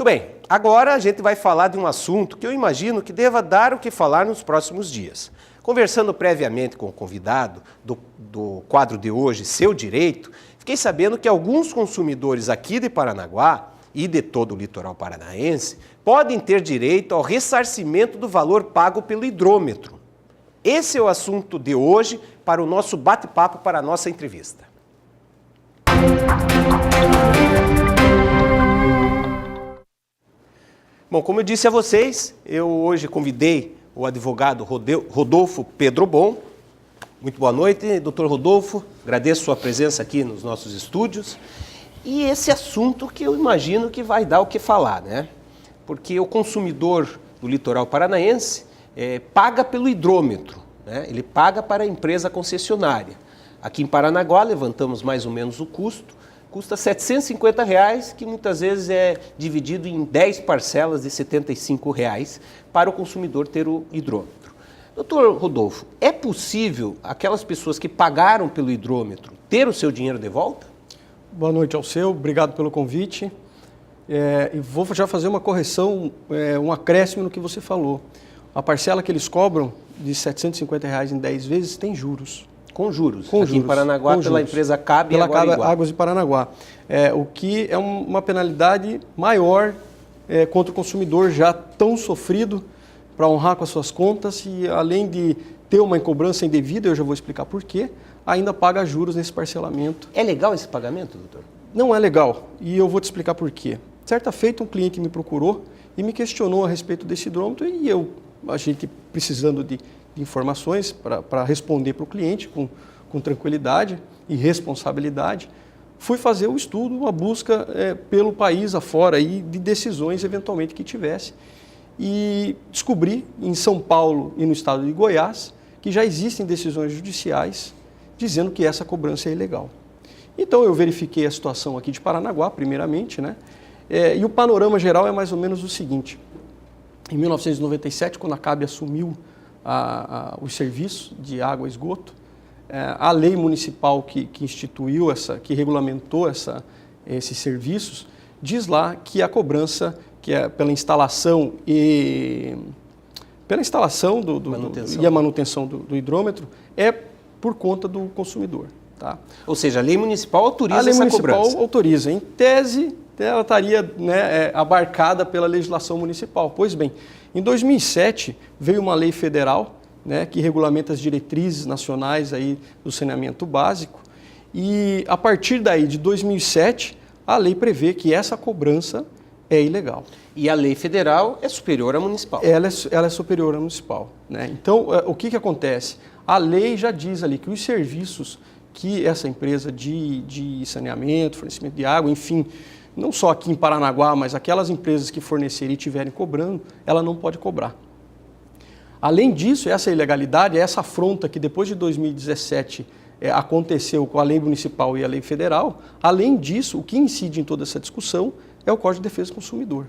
Muito bem, agora a gente vai falar de um assunto que eu imagino que deva dar o que falar nos próximos dias. Conversando previamente com o convidado do quadro de hoje, Seu Direito, fiquei sabendo que alguns consumidores aqui de Paranaguá e de todo o litoral paranaense podem ter direito ao ressarcimento do valor pago pelo hidrômetro. Esse é o assunto de hoje para o nosso bate-papo, para a nossa entrevista. Bom, como eu disse a vocês, eu hoje convidei o advogado Rodolfo Pedro Bon. Muito boa noite, doutor Rodolfo. Agradeço sua presença aqui nos nossos estúdios. E esse assunto que eu imagino que vai dar o que falar, né? Porque o consumidor do litoral paranaense paga pelo hidrômetro, né? Ele paga para a empresa concessionária. Aqui em Paranaguá, levantamos mais ou menos o custo. Custa R$ 750, que muitas vezes é dividido em 10 parcelas de R$ 75 para o consumidor ter o hidrômetro. Doutor Rodolfo, é possível aquelas pessoas que pagaram pelo hidrômetro ter o seu dinheiro de volta? Boa noite ao seu, obrigado pelo convite. E vou já fazer uma correção, um acréscimo no que você falou. A parcela que eles cobram de R$ 750 em 10 vezes tem juros. Com juros. Aqui em Paranaguá, pela empresa CAB e agora Iguá. Águas de Paranaguá. O que é uma penalidade maior contra o consumidor já tão sofrido para honrar com as suas contas e, além de ter uma cobrança indevida, eu já vou explicar por quê, ainda paga juros nesse parcelamento. É legal esse pagamento, doutor? Não é legal, e eu vou te explicar por quê. Certa feita, um cliente me procurou e me questionou a respeito desse hidrômetro e a gente precisando de informações para responder para o cliente com tranquilidade e responsabilidade, fui fazer o estudo, uma busca pelo país afora aí, de decisões eventualmente que tivesse. E descobri em São Paulo e no estado de Goiás que já existem decisões judiciais dizendo que essa cobrança é ilegal. Então eu verifiquei a situação aqui de Paranaguá, primeiramente, né? E o panorama geral é mais ou menos o seguinte. Em 1997, quando a CAB assumiu os serviços de água e esgoto, a lei municipal que instituiu, que regulamentou esses serviços, diz lá que a cobrança, que é pela instalação e a manutenção do hidrômetro, é por conta do consumidor. Tá? Ou seja, a lei municipal autoriza essa cobrança. A lei municipal autoriza. Em tese, ela estaria abarcada pela legislação municipal. Pois bem, em 2007 veio uma lei federal, né, que regulamenta as diretrizes nacionais aí do saneamento básico e a partir daí de 2007 a lei prevê que essa cobrança é ilegal. E a lei federal é superior à municipal? Ela é superior à municipal, né? Então, o que acontece? A lei já diz ali que os serviços que essa empresa de saneamento, fornecimento de água, enfim, não só aqui em Paranaguá, mas aquelas empresas que fornecerem e estiverem cobrando, ela não pode cobrar. Além disso, essa ilegalidade, essa afronta que depois de 2017 aconteceu com a lei municipal e a lei federal, além disso, o que incide em toda essa discussão é o Código de Defesa do Consumidor.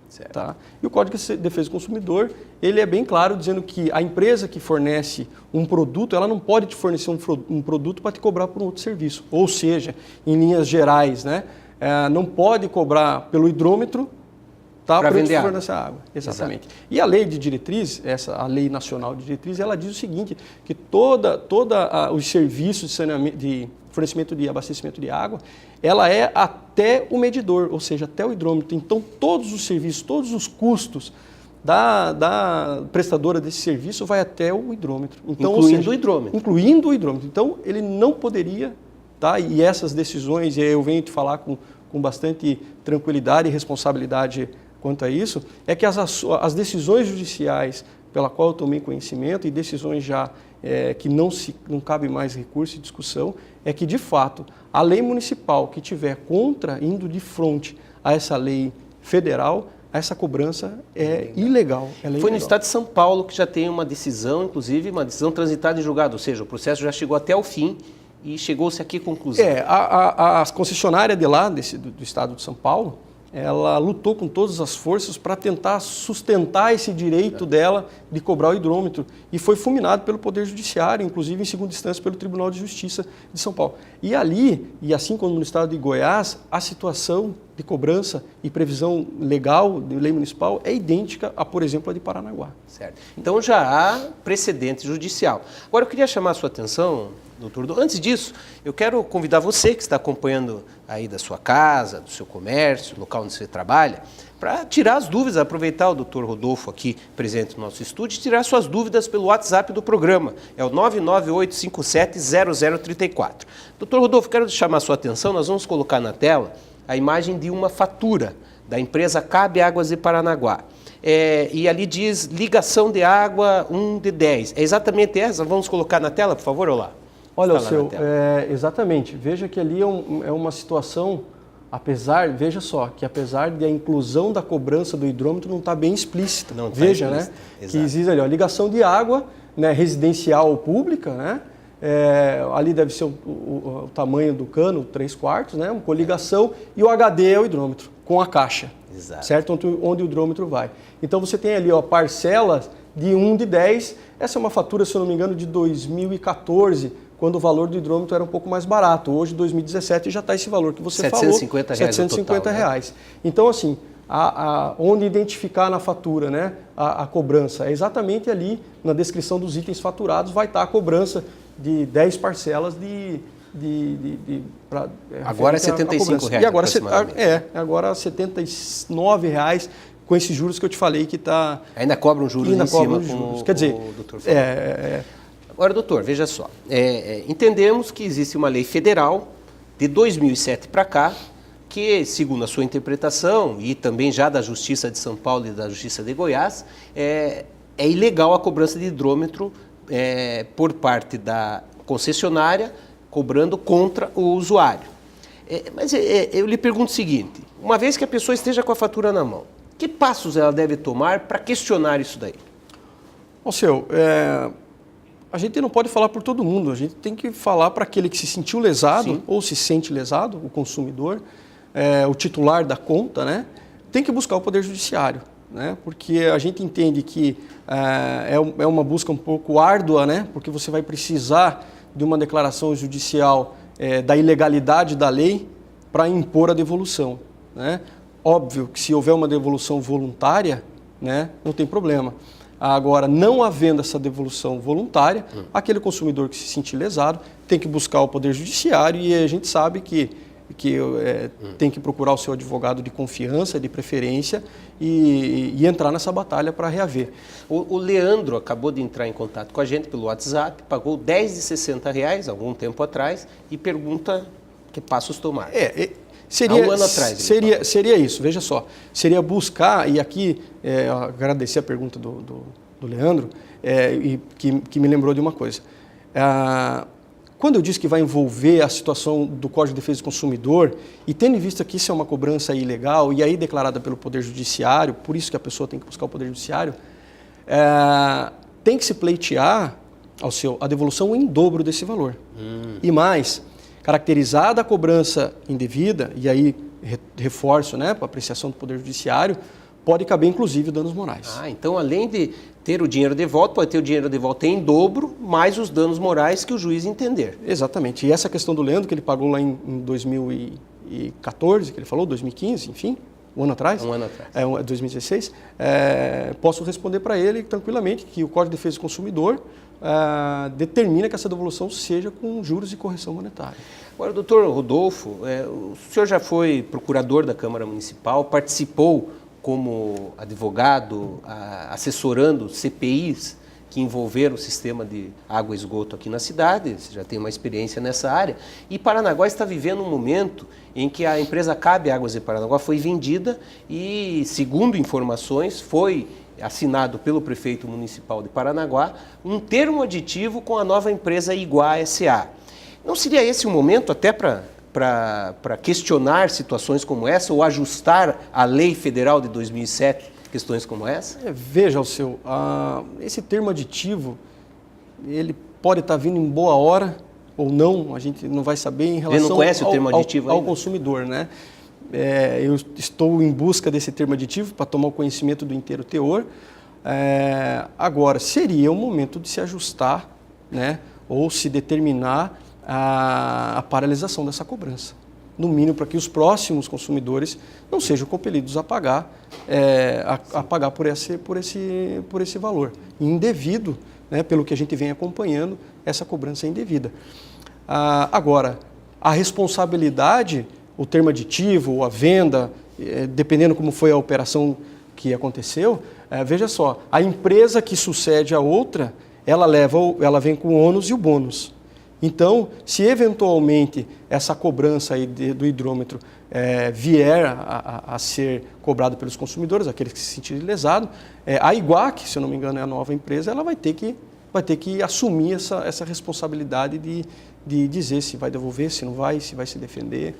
Certo. Tá? E o Código de Defesa do Consumidor, ele é bem claro dizendo que a empresa que fornece um produto, ela não pode te fornecer um produto para te cobrar por um outro serviço. Ou seja, em linhas gerais, né? Não pode cobrar pelo hidrômetro para vender água. Exatamente. Exato. E a lei de diretriz, a lei nacional de diretriz, ela diz o seguinte, que toda os serviços de fornecimento de abastecimento de água, ela é até o medidor, ou seja, até o hidrômetro. Então, todos os serviços, todos os custos da prestadora desse serviço vai até o hidrômetro. Então, incluindo o hidrômetro. Incluindo o hidrômetro. Então, ele não poderia, tá? E essas decisões, e eu venho te falar com bastante tranquilidade e responsabilidade quanto a isso, é que as decisões judiciais pela qual eu tomei conhecimento e decisões já que não cabe mais recurso e discussão, é que, de fato, a lei municipal que tiver indo de frente a essa lei federal, essa cobrança é ilegal. Foi no estado de São Paulo que já tem uma decisão, inclusive uma decisão transitada em julgado, ou seja, o processo já chegou até o fim e chegou-se aqui à conclusão. A concessionária de lá, do estado de São Paulo, ela lutou com todas as forças para tentar sustentar esse direito dela de cobrar o hidrômetro e foi fulminado pelo Poder Judiciário, inclusive em segunda instância pelo Tribunal de Justiça de São Paulo. E ali, e assim como no estado de Goiás, a situação de cobrança e previsão legal de lei municipal é idêntica a, por exemplo, a de Paranaguá. Certo. Então já há precedente judicial. Agora eu queria chamar a sua atenção, doutor. Antes disso, eu quero convidar você que está acompanhando aí da sua casa, do seu comércio, local onde você trabalha, para tirar as dúvidas, aproveitar o doutor Rodolfo aqui presente no nosso estúdio e tirar suas dúvidas pelo WhatsApp do programa. É o 998570034. Doutor Rodolfo, quero chamar a sua atenção, nós vamos colocar na tela a imagem de uma fatura da empresa Cabe Águas de Paranaguá. E ali diz ligação de água 1 de 10. É exatamente essa? Vamos colocar na tela, por favor, olá. Olha, o seu, exatamente. Veja que ali é uma situação, veja só, que apesar de a inclusão da cobrança do hidrômetro não está bem explícita. Não veja, tá né? Exato. Que existe ali, ó, ligação de água, né, residencial ou pública, né? Ali deve ser o tamanho do cano, 3/4, né? Uma coligação, e o HD é o hidrômetro, com a caixa. Exato. Certo? Onde o hidrômetro vai. Então você tem ali, ó, parcelas de 1 de 10. Essa é uma fatura, se eu não me engano, de 2014, quando o valor do hidrômetro era um pouco mais barato. Hoje, 2017, já está esse valor que você falou. R$750 R$750. total, né? Então, assim, onde identificar na fatura, né, a cobrança? É exatamente ali, na descrição dos itens faturados, vai estar a cobrança de 10 parcelas agora é R$75. E agora, agora R$79 com esses juros que eu te falei que está... Ainda cobram juros em cima, como quer dizer, o doutor falou. Agora, doutor, veja só. Entendemos que existe uma lei federal de 2007 para cá que, segundo a sua interpretação e também já da Justiça de São Paulo e da Justiça de Goiás, é ilegal a cobrança de hidrômetro por parte da concessionária cobrando contra o usuário. Mas eu lhe pergunto o seguinte, uma vez que a pessoa esteja com a fatura na mão, que passos ela deve tomar para questionar isso daí? A gente não pode falar por todo mundo, a gente tem que falar para aquele que se sentiu lesado, sim, ou se sente lesado, o consumidor, o titular da conta, né? Tem que buscar o Poder Judiciário, né? Porque a gente entende que é uma busca um pouco árdua, né? Porque você vai precisar de uma declaração judicial da ilegalidade da lei para impor a devolução, né? Óbvio que se houver uma devolução voluntária, né, não tem problema. Agora, não havendo essa devolução voluntária, aquele consumidor que se sentir lesado tem que buscar o Poder Judiciário e a gente sabe que tem que procurar o seu advogado de confiança, de preferência e entrar nessa batalha para reaver. O Leandro acabou de entrar em contato com a gente pelo WhatsApp, pagou 10 de R$60 algum tempo atrás e pergunta que passos tomar. Há um ano atrás. Seria isso, veja só. Seria buscar, e aqui agradecer a pergunta do Leandro, que me lembrou de uma coisa. Quando eu disse que vai envolver a situação do Código de Defesa do Consumidor, e tendo em vista que isso é uma cobrança ilegal, e aí declarada pelo Poder Judiciário, por isso que a pessoa tem que buscar o Poder Judiciário, tem que se pleitear a devolução em dobro desse valor. E mais, caracterizada a cobrança indevida, e aí reforço, né, para apreciação do Poder Judiciário, pode caber inclusive danos morais. Então além de ter o dinheiro de volta, pode ter o dinheiro de volta em dobro, mais os danos morais que o juiz entender. Exatamente. E essa questão do Leandro, que ele pagou lá em 2014, que ele falou, 2015, enfim, um ano atrás. 2016. Posso responder para ele tranquilamente que o Código de Defesa do Consumidor determina que essa devolução seja com juros e correção monetária. Agora, doutor Rodolfo, o senhor já foi procurador da Câmara Municipal, participou como advogado, assessorando CPIs que envolveram o sistema de água e esgoto aqui na cidade, você já tem uma experiência nessa área, e Paranaguá está vivendo um momento em que a empresa Cabe Águas de Paranaguá foi vendida e, segundo informações, foi assinado pelo prefeito municipal de Paranaguá um termo aditivo com a nova empresa Iguá S.A. Não seria esse o momento até para questionar situações como essa ou ajustar a lei federal de 2007, questões como essa? Veja, esse termo aditivo, ele pode estar vindo em boa hora ou não, a gente não vai saber em relação Ele não conhece o termo aditivo ao consumidor, né? Eu estou em busca desse termo aditivo para tomar o conhecimento do inteiro teor. Agora, seria o momento de se ajustar, né, ou se determinar a paralisação dessa cobrança, no mínimo para que os próximos consumidores não sejam compelidos a pagar, por esse valor. Indevido, né, pelo que a gente vem acompanhando, essa cobrança é indevida. Agora, a responsabilidade, o termo aditivo ou a venda, dependendo como foi a operação que aconteceu, veja só, a empresa que sucede a outra, ela vem com o ônus e o bônus. Então, se eventualmente essa cobrança aí do hidrômetro vier a ser cobrado pelos consumidores, aqueles que se sentirem lesados, a Iguac, se eu não me engano é a nova empresa, ela vai ter que assumir essa responsabilidade de dizer se vai devolver, se não vai, se vai se defender.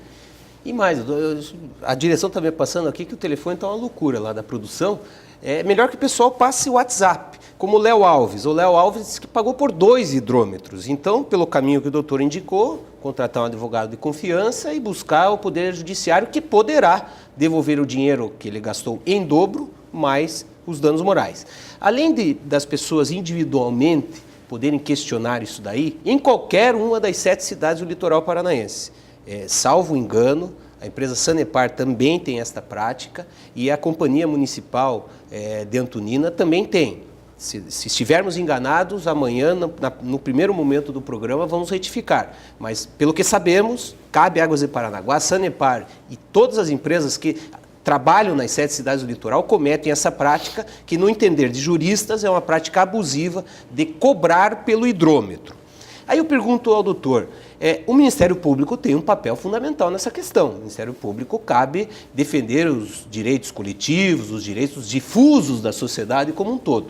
E mais, a direção está me passando aqui que o telefone está uma loucura lá da produção. É melhor que o pessoal passe o WhatsApp, como o Léo Alves. O Léo Alves disse que pagou por 2 hidrômetros. Então, pelo caminho que o doutor indicou, contratar um advogado de confiança e buscar o Poder Judiciário, que poderá devolver o dinheiro que ele gastou em dobro, mais os danos morais. Além das pessoas individualmente poderem questionar isso daí, em qualquer uma das 7 cidades do litoral paranaense. Salvo engano, a empresa Sanepar também tem esta prática e a Companhia Municipal de Antonina também tem. Se estivermos enganados, amanhã, no primeiro momento do programa, vamos retificar. Mas, pelo que sabemos, cabe Águas de Paranaguá, Sanepar e todas as empresas que trabalham nas 7 cidades do litoral cometem essa prática que, no entender de juristas, é uma prática abusiva de cobrar pelo hidrômetro. Aí eu pergunto ao doutor, o Ministério Público tem um papel fundamental nessa questão. O Ministério Público cabe defender os direitos coletivos, os direitos difusos da sociedade como um todo.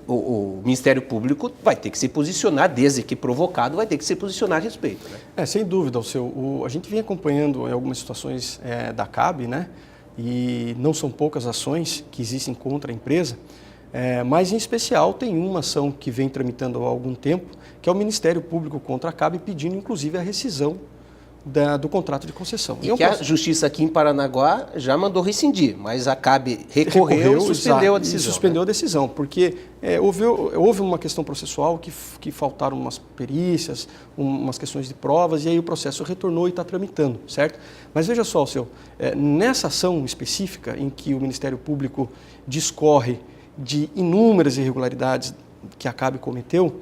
O Ministério Público vai ter que se posicionar, desde que provocado, vai ter que se posicionar a respeito. Né? Sem dúvida, a gente vem acompanhando em algumas situações da CAB, né? E não são poucas ações que existem contra a empresa, mas em especial tem uma ação que vem tramitando há algum tempo, que é o Ministério Público contra a CAB, pedindo inclusive a rescisão do contrato de concessão. E que a Justiça aqui em Paranaguá já mandou rescindir, mas a CAB recorreu e suspendeu a decisão. Suspendeu a decisão, porque houve uma questão processual que faltaram umas perícias, umas questões de provas, e aí o processo retornou e está tramitando, certo? Mas veja só, nessa ação específica em que o Ministério Público discorre de inúmeras irregularidades que a CAB cometeu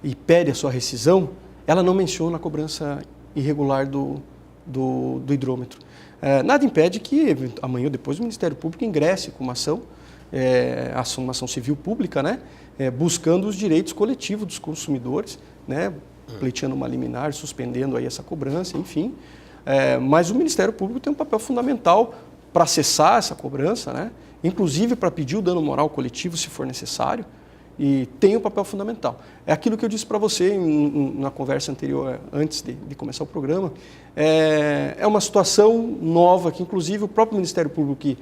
e pede a sua rescisão, ela não menciona a cobrança irregular do hidrômetro. Nada impede que amanhã ou depois o Ministério Público ingresse com uma ação, uma ação civil pública, né, buscando os direitos coletivos dos consumidores, né, pleiteando uma liminar, suspendendo aí essa cobrança, enfim. Mas o Ministério Público tem um papel fundamental para acessar essa cobrança, né, inclusive para pedir o dano moral coletivo se for necessário, e tem um papel fundamental. É aquilo que eu disse para você na conversa anterior, antes de começar o programa, é uma situação nova que, inclusive, o próprio Ministério Público que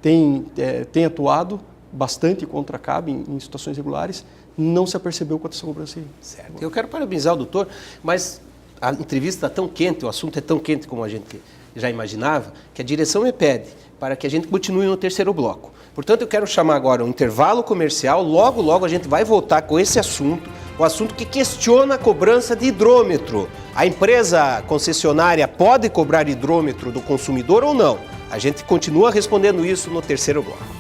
tem atuado bastante contra a CAB em situações regulares, não se apercebeu quanto essa cobrança aí. Certo. Eu quero parabenizar o doutor, mas a entrevista está tão quente, o assunto é tão quente como a gente já imaginava, que a direção me pede para que a gente continue no terceiro bloco. Portanto, eu quero chamar agora um intervalo comercial, logo a gente vai voltar com esse assunto, o assunto que questiona a cobrança de hidrômetro. A empresa concessionária pode cobrar hidrômetro do consumidor ou não? A gente continua respondendo isso no terceiro bloco.